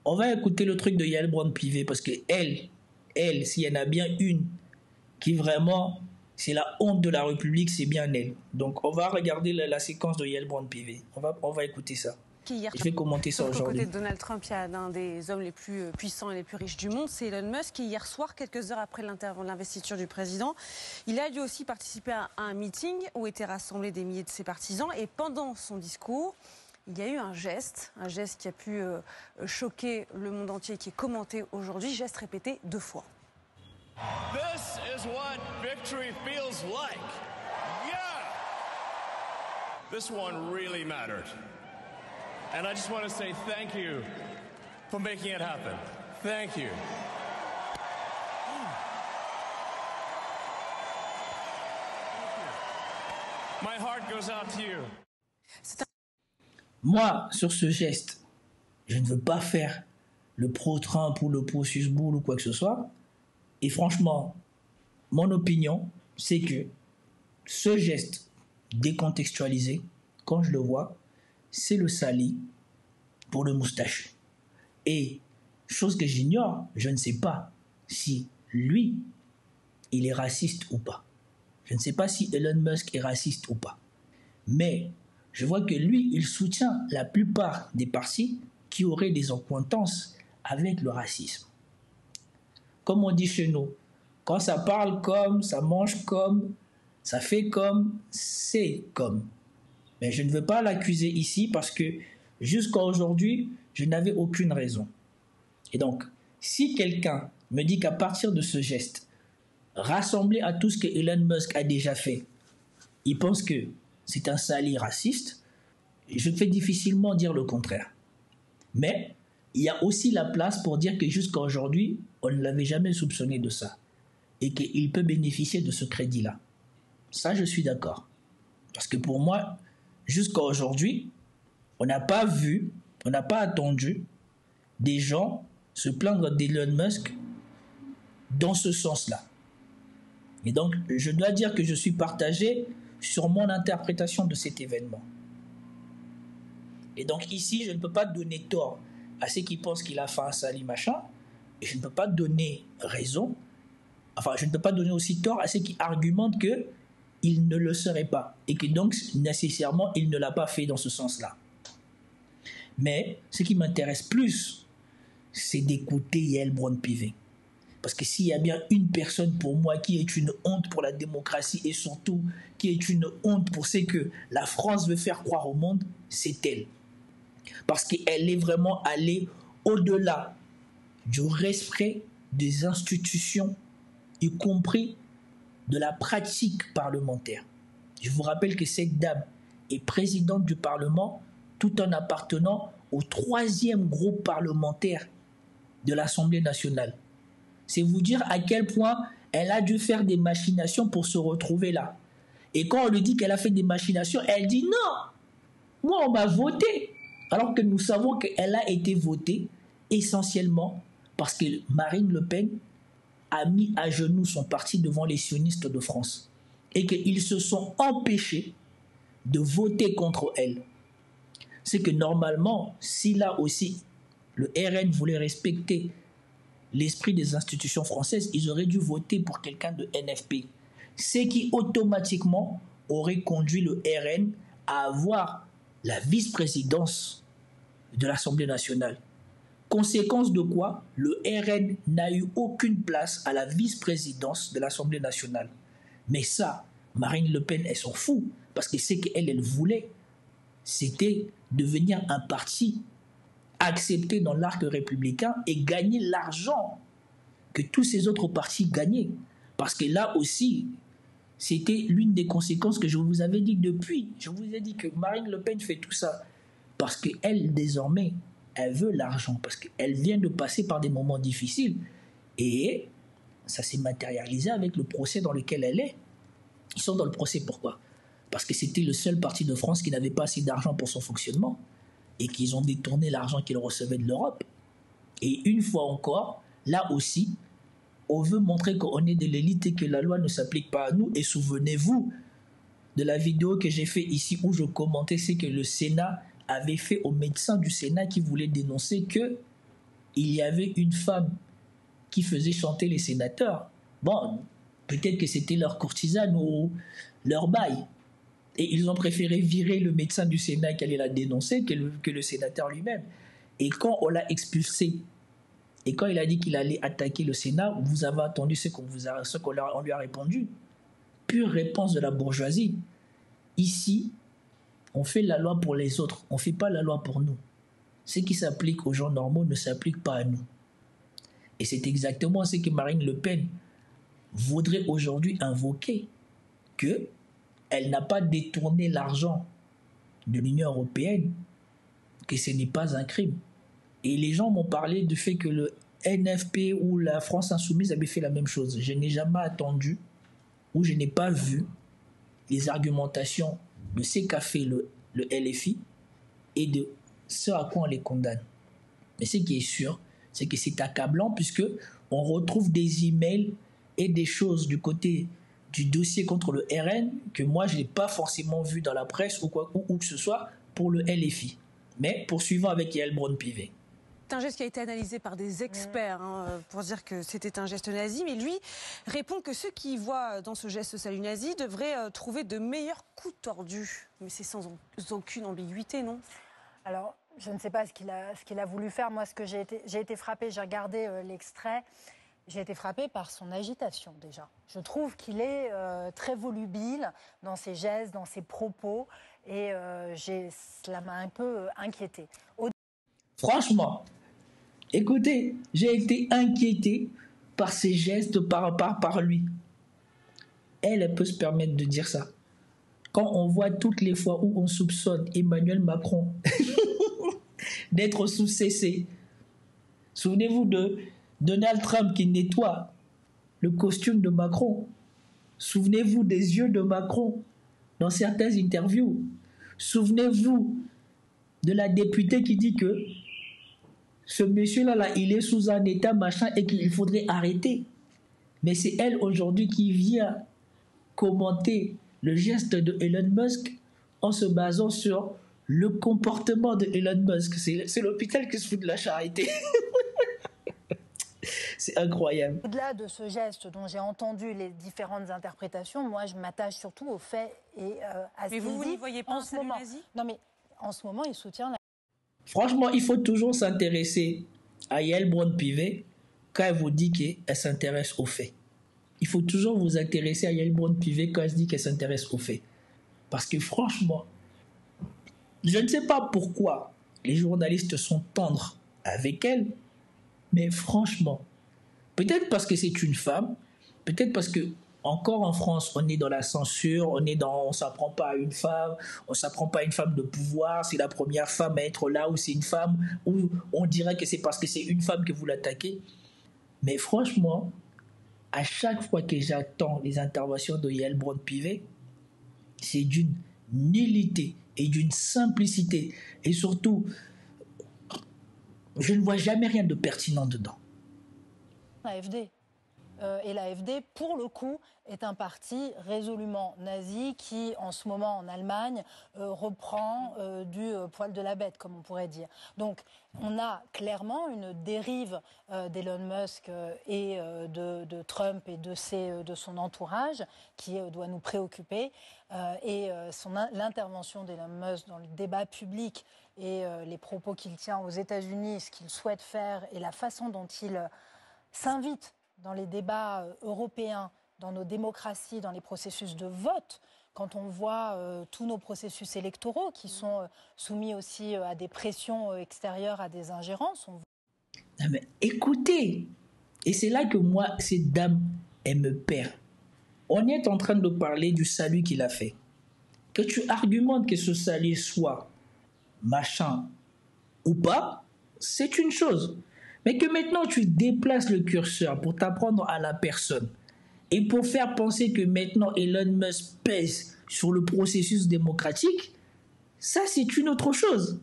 On va écouter le truc de Yael Braun-Pivet parce que elle, s'il y en a bien une qui vraiment, c'est la honte de la République, c'est bien elle. Donc on va regarder la séquence de Yael Braun-Pivet. On va écouter ça. Je vais commenter ça aujourd'hui. Aux côtés de Donald Trump, il y a l'un des hommes les plus puissants et les plus riches du monde, c'est Elon Musk, qui hier soir, quelques heures après l'investiture du président, il a lui aussi participé à un meeting où étaient rassemblés des milliers de ses partisans. Et pendant son discours, il y a eu un geste qui a pu choquer le monde entier, qui est commenté aujourd'hui, geste répété 2 fois. This is what victory feels like. Yeah! This one really mattered. And I just want to say thank you for making it happen. Thank you. My heart goes out to you. Moi, sur ce geste, je ne veux pas faire le pro-Trump ou le pro-Susboul ou quoi que ce soit. Et franchement, mon opinion, c'est que ce geste décontextualisé, quand je le vois, c'est le sali pour le moustache. Et chose que j'ignore, je ne sais pas si lui, il est raciste ou pas. Je ne sais pas si Elon Musk est raciste ou pas. Mais je vois que lui, il soutient la plupart des partis qui auraient des accointances avec le racisme. Comme on dit chez nous, quand ça parle comme, ça mange comme, ça fait comme, c'est comme. Mais je ne veux pas l'accuser ici parce que jusqu'à aujourd'hui, je n'avais aucune raison. Et donc, si quelqu'un me dit qu'à partir de ce geste, rassemblé à tout ce que Elon Musk a déjà fait, il pense que c'est un sali raciste, je fais difficilement dire le contraire. Mais il y a aussi la place pour dire que jusqu'à aujourd'hui, on ne l'avait jamais soupçonné de ça. Et qu'il peut bénéficier de ce crédit-là. Ça, je suis d'accord. Parce que pour moi, jusqu'à aujourd'hui, on n'a pas vu, on n'a pas attendu des gens se plaindre d'Elon Musk dans ce sens-là. Et donc, je dois dire que je suis partagé sur mon interprétation de cet événement. Et donc ici, je ne peux pas donner tort à ceux qui pensent qu'il a fait un sali machin, et je ne peux pas donner raison, enfin, je ne peux pas donner aussi tort à ceux qui argumentent qu'il ne le serait pas, et que donc, nécessairement, il ne l'a pas fait dans ce sens-là. Mais ce qui m'intéresse plus, c'est d'écouter Yael Braun-Pivet. Parce que s'il y a bien une personne pour moi qui est une honte pour la démocratie et surtout qui est une honte pour ce que la France veut faire croire au monde, c'est elle. Parce qu'elle est vraiment allée au-delà du respect des institutions, y compris de la pratique parlementaire. Je vous rappelle que cette dame est présidente du Parlement tout en appartenant au 3e groupe parlementaire de l'Assemblée nationale. C'est vous dire à quel point elle a dû faire des machinations pour se retrouver là. Et quand on lui dit qu'elle a fait des machinations, elle dit non, moi on m'a voté. Alors que nous savons qu'elle a été votée essentiellement parce que Marine Le Pen a mis à genoux son parti devant les sionistes de France. Et qu'ils se sont empêchés de voter contre elle. C'est que normalement, si là aussi le RN voulait respecter l'esprit des institutions françaises, ils auraient dû voter pour quelqu'un de NFP. Ce qui automatiquement aurait conduit le RN à avoir la vice-présidence de l'Assemblée nationale. Conséquence de quoi, le RN n'a eu aucune place à la vice-présidence de l'Assemblée nationale. Mais ça, Marine Le Pen, elle s'en fout, parce que ce qu'elle voulait, c'était devenir un parti accepté dans l'arc républicain et gagner l'argent que tous ces autres partis gagnaient. Parce que là aussi, c'était l'une des conséquences que je vous avais dit depuis. Je vous ai dit que Marine Le Pen fait tout ça parce qu'elle, désormais, elle veut l'argent, parce qu'elle vient de passer par des moments difficiles. Et ça s'est matérialisé avec le procès dans lequel elle est. Ils sont dans le procès, pourquoi ? Parce que c'était le seul parti de France qui n'avait pas assez d'argent pour son fonctionnement et qu'ils ont détourné l'argent qu'ils recevaient de l'Europe. Et une fois encore, là aussi, on veut montrer qu'on est de l'élite et que la loi ne s'applique pas à nous. Et souvenez-vous de la vidéo que j'ai fait ici où je commentais, c'est que le Sénat avait fait aux médecins du Sénat qui voulaient dénoncer que il y avait une femme qui faisait chanter les sénateurs. Bon, peut-être que c'était leur courtisane ou leur bail. Et ils ont préféré virer le médecin du Sénat qui allait la dénoncer que le sénateur lui-même. Et quand on l'a expulsé, et quand il a dit qu'il allait attaquer le Sénat, vous avez entendu ce qu'on lui a répondu. Pure réponse de la bourgeoisie. Ici, on fait la loi pour les autres, on ne fait pas la loi pour nous. Ce qui s'applique aux gens normaux ne s'applique pas à nous. Et c'est exactement ce que Marine Le Pen voudrait aujourd'hui invoquer, qu'elle n'a pas détourné l'argent de l'Union européenne, que ce n'est pas un crime. Et les gens m'ont parlé du fait que le NFP ou la France Insoumise avait fait la même chose. Je n'ai jamais attendu ou je n'ai pas vu les argumentations de ce qu'a fait le LFI et de ce à quoi on les condamne. Mais ce qui est sûr, c'est que c'est accablant puisque on retrouve des emails et des choses du côté du dossier contre le RN que moi je n'ai pas forcément vu dans la presse ou que ce soit pour le LFI. Mais poursuivons avec Yael Braun-Pivet. C'est un geste qui a été analysé par des experts pour dire que c'était un geste nazi, mais lui répond que ceux qui voient dans ce geste salut nazi devraient trouver de meilleurs coups tordus. Mais c'est sans aucune ambiguïté, non? Alors, je ne sais pas ce qu'il a voulu faire. Moi, j'ai été frappée, j'ai regardé l'extrait, j'ai été frappée par son agitation déjà. Je trouve qu'il est très volubile dans ses gestes, dans ses propos, et cela m'a un peu inquiétée. Franchement, écoutez, j'ai été inquiété par ses gestes, par lui. Elle peut se permettre de dire ça. Quand on voit toutes les fois où on soupçonne Emmanuel Macron d'être sous CC. Souvenez-vous de Donald Trump qui nettoie le costume de Macron. Souvenez-vous des yeux de Macron dans certaines interviews. Souvenez-vous de la députée qui dit que ce monsieur-là, il est sous un état machin et qu'il faudrait arrêter. Mais c'est elle aujourd'hui qui vient commenter le geste de Elon Musk en se basant sur le comportement de Elon Musk. C'est l'hôpital qui se fout de la charité. C'est incroyable. Au-delà de ce geste dont j'ai entendu les différentes interprétations, moi je m'attache surtout aux faits et à ce qu'il dit. Mais vous n'y voyez pas en ce moment nazi ? Non mais en ce moment il soutient la... Franchement, il faut toujours s'intéresser à Yael Braun-Pivet quand elle vous dit qu'elle s'intéresse aux faits. Il faut toujours vous intéresser à Yael Braun-Pivet quand elle dit qu'elle s'intéresse aux faits. Parce que franchement, je ne sais pas pourquoi les journalistes sont tendres avec elle, mais franchement, peut-être parce que c'est une femme, peut-être parce que encore en France, on est dans la censure, on s'apprend pas à une femme, on s'apprend pas à une femme de pouvoir, c'est la première femme à être là, ou c'est une femme, ou on dirait que c'est parce que c'est une femme que vous l'attaquez. Mais franchement, à chaque fois que j'attends les interventions de Yael Braun-Pivet, c'est d'une nullité et d'une simplicité. Et surtout, je ne vois jamais rien de pertinent dedans. AfD. Et l'AfD, pour le coup, est un parti résolument nazi qui, en ce moment, en Allemagne, reprend du poil de la bête, comme on pourrait dire. Donc, on a clairement une dérive d'Elon Musk et de Trump et de son entourage qui doit nous préoccuper. L'intervention d'Elon Musk dans le débat public et les propos qu'il tient aux États-Unis, ce qu'il souhaite faire et la façon dont il s'invite dans les débats européens, dans nos démocraties, dans les processus de vote, quand on voit tous nos processus électoraux qui sont soumis aussi à des pressions extérieures, à des ingérences. Non mais écoutez, et c'est là que moi, cette dame, elle me perd. On est en train de parler du salut qu'il a fait. Que tu argumentes que ce salut soit machin ou pas, c'est une chose. Mais que maintenant tu déplaces le curseur pour t'apprendre à la personne et pour faire penser que maintenant Elon Musk pèse sur le processus démocratique, ça c'est une autre chose.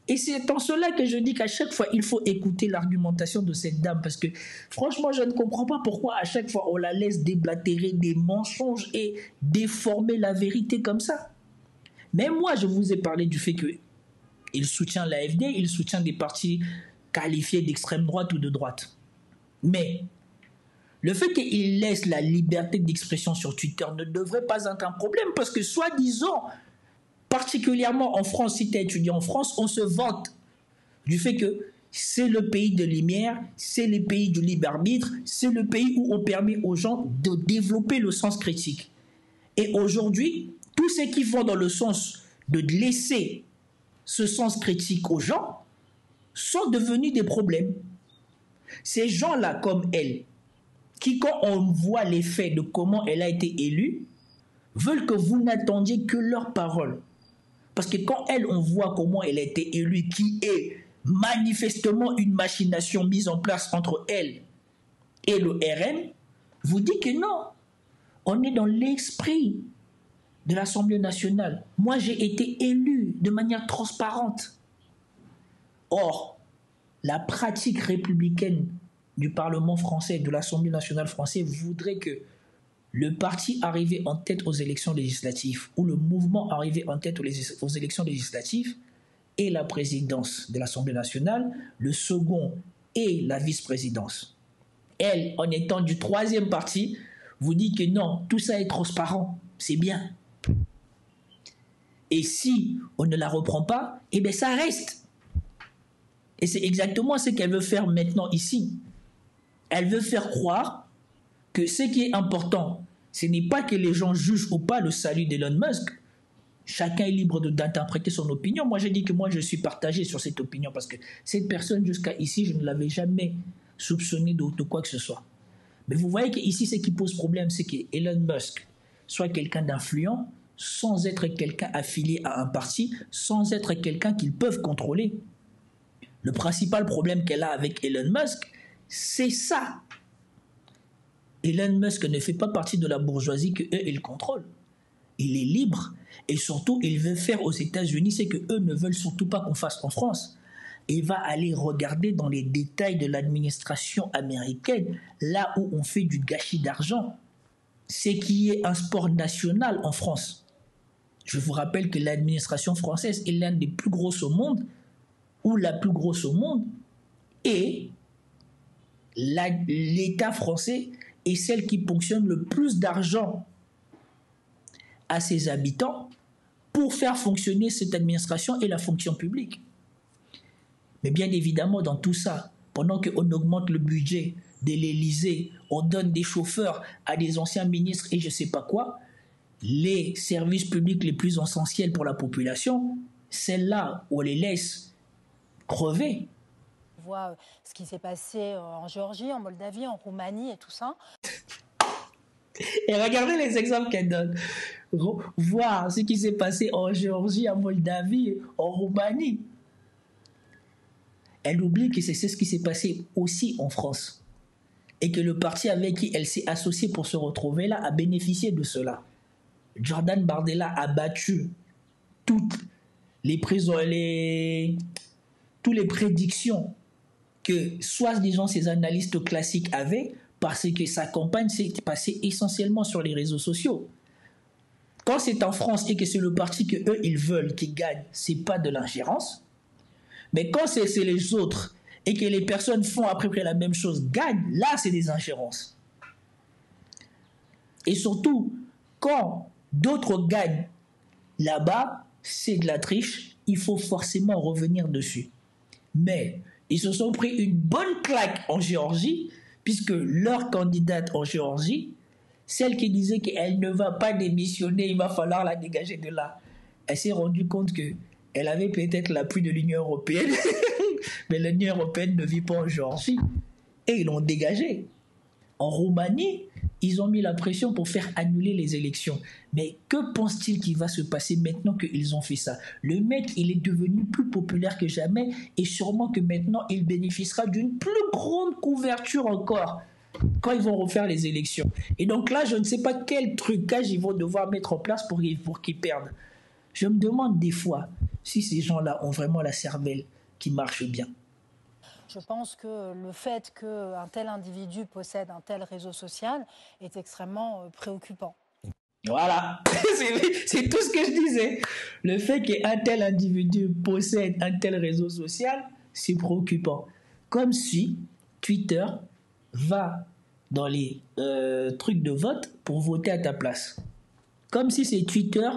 Et c'est en cela que je dis qu'à chaque fois il faut écouter l'argumentation de cette dame, parce que franchement je ne comprends pas pourquoi à chaque fois on la laisse déblatérer des mensonges et déformer la vérité comme ça. Mais moi je vous ai parlé du fait qu'il soutient l'AfD, il soutient des partis qualifié d'extrême droite ou de droite. Mais le fait qu'il laisse la liberté d'expression sur Twitter ne devrait pas être un problème parce que, soi-disant, particulièrement en France, si tu es étudiant en France, on se vante du fait que c'est le pays de lumière, c'est le pays du libre arbitre, c'est le pays où on permet aux gens de développer le sens critique. Et aujourd'hui, tous ceux qui vont dans le sens de laisser ce sens critique aux gens sont devenus des problèmes. Ces gens-là, comme elle, qui, quand on voit les faits de comment elle a été élue, veulent que vous n'attendiez que leurs paroles. Parce que quand elle, on voit comment elle a été élue, qui est manifestement une machination mise en place entre elle et le RN, vous dit que non, on est dans l'esprit de l'Assemblée nationale. Moi, j'ai été élu de manière transparente. Or, la pratique républicaine du Parlement français, de l'Assemblée nationale française, voudrait que le parti arrivé en tête aux élections législatives ou le mouvement arrivé en tête aux élections législatives et la présidence de l'Assemblée nationale, le second et la vice-présidence. Elle, en étant du troisième parti, vous dit que non, tout ça est transparent, c'est bien. Et si on ne la reprend pas, eh bien ça reste. Et c'est exactement ce qu'elle veut faire maintenant ici. Elle veut faire croire que ce qui est important, ce n'est pas que les gens jugent ou pas le salut d'Elon Musk. Chacun est libre d'interpréter son opinion. Moi, j'ai dit que moi, je suis partagé sur cette opinion parce que cette personne, jusqu'à ici, je ne l'avais jamais soupçonné de quoi que ce soit. Mais vous voyez qu'ici, ce qui pose problème, c'est qu'Elon Musk soit quelqu'un d'influent sans être quelqu'un affilié à un parti, sans être quelqu'un qu'ils peuvent contrôler. Le principal problème qu'elle a avec Elon Musk, c'est ça. Elon Musk ne fait pas partie de la bourgeoisie qu'eux, ils contrôlent. Il est libre. Et surtout, il veut faire aux États-Unis ce qu'eux ne veulent surtout pas qu'on fasse en France. Il va aller regarder dans les détails de l'administration américaine, là où on fait du gâchis d'argent. Ce qui est un sport national en France. Je vous rappelle que l'administration française est l'un des plus grosses au monde, ou la plus grosse au monde, et l'État français est celle qui ponctionne le plus d'argent à ses habitants pour faire fonctionner cette administration et la fonction publique. Mais bien évidemment, dans tout ça, pendant qu'on augmente le budget de l'Élysée, on donne des chauffeurs à des anciens ministres et je ne sais pas quoi, les services publics les plus essentiels pour la population, celles-là, on les laisse crever. On voit ce qui s'est passé en Géorgie, en Moldavie, en Roumanie et tout ça. Et regardez les exemples qu'elle donne. Voir ce qui s'est passé en Géorgie, en Moldavie, en Roumanie. Elle oublie que c'est ce qui s'est passé aussi en France. Et que le parti avec qui elle s'est associée pour se retrouver là a bénéficié de cela. Jordan Bardella a battu toutes les prédictions que soi-disant ces analystes classiques avaient, parce que sa campagne s'est passée essentiellement sur les réseaux sociaux. Quand c'est en France et que c'est le parti que eux ils veulent qu'ils gagnent, c'est pas de l'ingérence. Mais quand c'est les autres et que les personnes font à peu près la même chose, gagnent, là c'est des ingérences. Et surtout, quand d'autres gagnent là-bas, c'est de la triche, il faut forcément revenir dessus. Mais ils se sont pris une bonne claque en Géorgie, puisque leur candidate en Géorgie, celle qui disait qu'elle ne va pas démissionner, il va falloir la dégager de là, elle s'est rendue compte qu'elle avait peut-être l'appui de l'Union européenne, mais l'Union européenne ne vit pas en Géorgie. Et ils l'ont dégagée. En Roumanie, ils ont mis la pression pour faire annuler les élections. Mais que pense-t-il qu'il va se passer maintenant qu'ils ont fait ça? Le mec, il est devenu plus populaire que jamais et sûrement que maintenant, il bénéficiera d'une plus grande couverture encore quand ils vont refaire les élections. Et donc là, je ne sais pas quel trucage ils vont devoir mettre en place pour qu'ils perdent. Je me demande des fois si ces gens-là ont vraiment la cervelle qui marche bien. Je pense que le fait qu'un tel individu possède un tel réseau social est extrêmement préoccupant. Voilà, c'est tout ce que je disais. Le fait qu'un tel individu possède un tel réseau social, c'est préoccupant. Comme si Twitter va dans les trucs de vote pour voter à ta place. Comme si c'est Twitter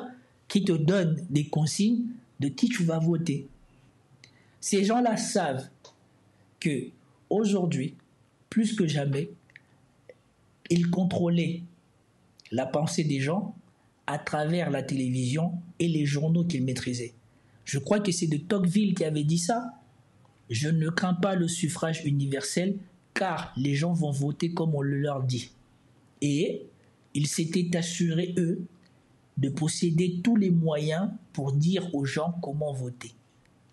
qui te donne des consignes de qui tu vas voter. Ces gens-là savent que aujourd'hui, plus que jamais, ils contrôlaient la pensée des gens à travers la télévision et les journaux qu'ils maîtrisaient. Je crois que c'est de Tocqueville qui avait dit ça. Je ne crains pas le suffrage universel car les gens vont voter comme on le leur dit. Et ils s'étaient assurés, eux, de posséder tous les moyens pour dire aux gens comment voter.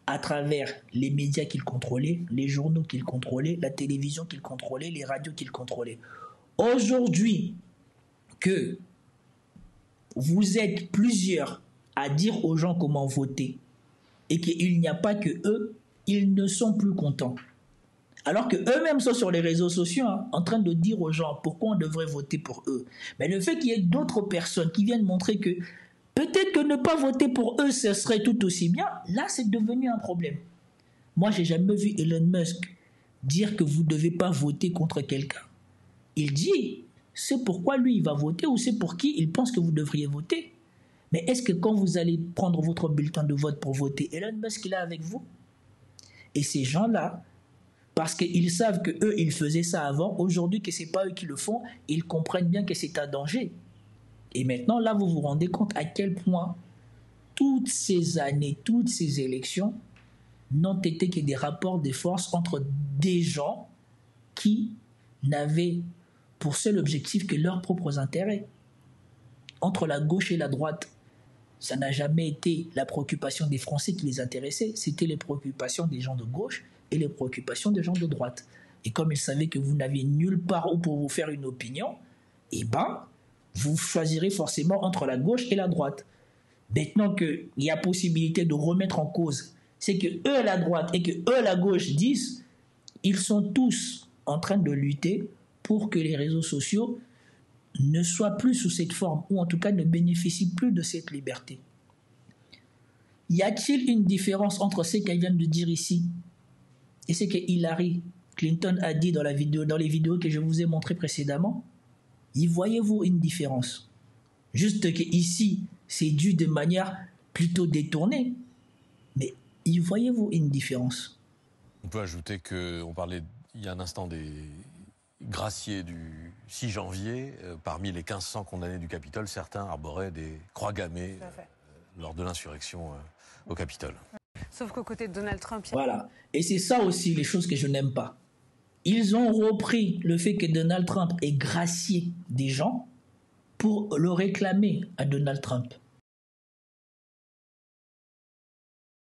À travers les médias qu'ils contrôlaient, les journaux qu'ils contrôlaient, la télévision qu'ils contrôlaient, les radios qu'ils contrôlaient. Aujourd'hui, que vous êtes plusieurs à dire aux gens comment voter et qu'il n'y a pas que eux, ils ne sont plus contents. Alors qu'eux-mêmes sont sur les réseaux sociaux en train de dire aux gens pourquoi on devrait voter pour eux. Mais le fait qu'il y ait d'autres personnes qui viennent montrer que peut-être que ne pas voter pour eux, ce serait tout aussi bien, là c'est devenu un problème. Moi, j'ai jamais vu Elon Musk dire que vous ne devez pas voter contre quelqu'un. Il dit, c'est pourquoi lui il va voter ou c'est pour qui il pense que vous devriez voter. Mais est-ce que quand vous allez prendre votre bulletin de vote pour voter, Elon Musk est là avec vous? Et ces gens-là, parce qu'ils savent qu'eux, ils faisaient ça avant, aujourd'hui que ce n'est pas eux qui le font, ils comprennent bien que c'est un danger. Et maintenant, là, vous vous rendez compte à quel point toutes ces années, toutes ces élections n'ont été que des rapports de force entre des gens qui n'avaient pour seul objectif que leurs propres intérêts. Entre la gauche et la droite, ça n'a jamais été la préoccupation des Français qui les intéressait, c'était les préoccupations des gens de gauche et les préoccupations des gens de droite. Et comme ils savaient que vous n'aviez nulle part où pour vous faire une opinion, eh ben, vous choisirez forcément entre la gauche et la droite. Maintenant qu'il y a possibilité de remettre en cause, c'est que eux la droite et que eux la gauche disent, ils sont tous en train de lutter pour que les réseaux sociaux ne soient plus sous cette forme, ou en tout cas ne bénéficient plus de cette liberté. Y a-t-il une différence entre ce qu'elle vient de dire ici et ce que Hillary Clinton a dit dans les vidéos que je vous ai montrées précédemment? Y voyez-vous une différence? Juste que ici, c'est dû de manière plutôt détournée. Mais y voyez-vous une différence? On peut ajouter qu'on parlait il y a un instant des graciés du 6 janvier. Parmi les 1500 condamnés du Capitole, certains arboraient des croix gammées lors de l'insurrection au Capitole. Sauf qu'aux côtés de Donald Trump... Voilà. Et c'est ça aussi les choses que je n'aime pas. Ils ont repris le fait que Donald Trump ait gracié des gens pour le réclamer à Donald Trump.